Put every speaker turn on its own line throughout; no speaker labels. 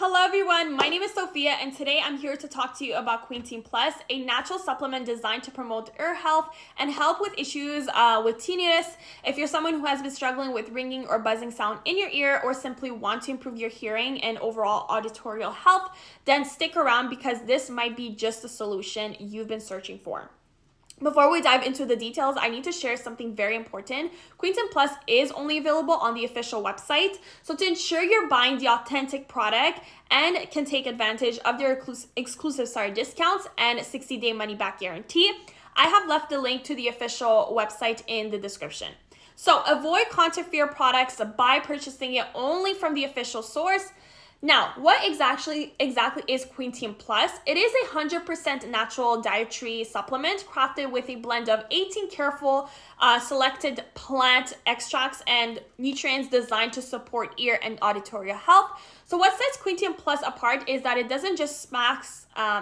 Hello everyone, my name is Sophia and today I'm here to talk to you about Quietum Plus, a natural supplement designed to promote ear health and help with issues with tinnitus. If you're someone who has been struggling with ringing or buzzing sound in your ear or simply want to improve your hearing and overall auditory health, then stick around because this might be just the solution you've been searching for. Before we dive into the details, I need to share something very important. Quietum Plus is only available on the official website. So to ensure you're buying the authentic product and can take advantage of their exclusive discounts and 60-day money-back guarantee, I have left the link to the official website in the description. So avoid counterfeit products by purchasing it only from the official source. Now, what exactly is Quietum Plus? It is a 100% natural dietary supplement crafted with a blend of 18 careful selected plant extracts and nutrients designed to support ear and auditory health. So what sets Quietum Plus apart is that it doesn't just smack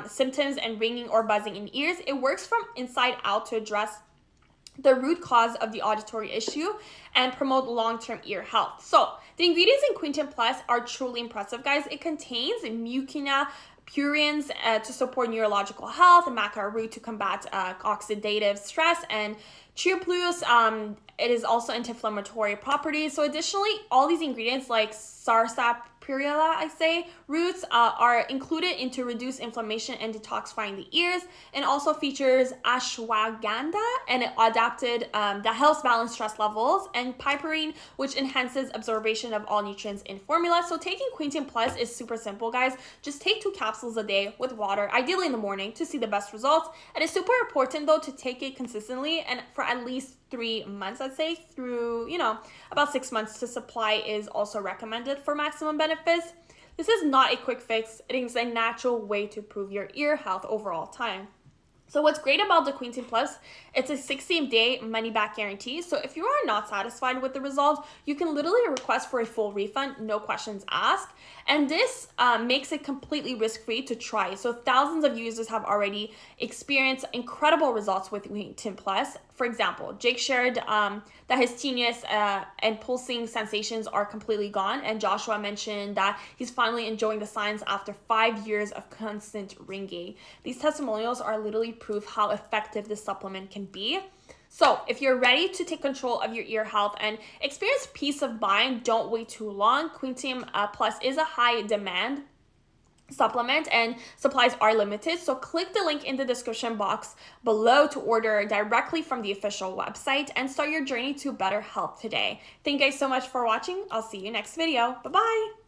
symptoms and ringing or buzzing in ears. It works from inside out to address the root cause of the auditory issue and promote long-term ear health. So the ingredients in Quietum Plus are truly impressive, guys. It contains mucina purines to support neurological health, maca root to combat oxidative stress, and Quietum Plus, it is also anti-inflammatory properties. So additionally, all these ingredients like sarsaparilla, roots are included into reduce inflammation and detoxifying the ears, and also features ashwagandha and adapted that helps balance stress levels, and piperine, which enhances absorption of all nutrients in formula. So taking Quietum Plus is super simple, guys. Just take 2 capsules a day with water, ideally in the morning, to see the best results. And it's super important though to take it consistently and for at least 3 months, I'd say, through, about 6 months to supply is also recommended for maximum benefits. This is not a quick fix. It is a natural way to improve your ear health overall time. So what's great about the Quietum Plus, it's a 60-day money-back guarantee. So if you are not satisfied with the results, you can literally request for a full refund, no questions asked. And this makes it completely risk-free to try. So thousands of users have already experienced incredible results with Quietum Plus. For example, Jake shared that his tinnitus and pulsing sensations are completely gone. And Joshua mentioned that he's finally enjoying the signs after 5 years of constant ringing. These testimonials are literally proof how effective this supplement can be. So if you're ready to take control of your ear health and experience peace of mind, don't wait too long. Quietum Plus is a high demand supplement and supplies are limited. So click the link in the description box below to order directly from the official website and start your journey to better health today. Thank you guys so much for watching. I'll see you next video. Bye-bye.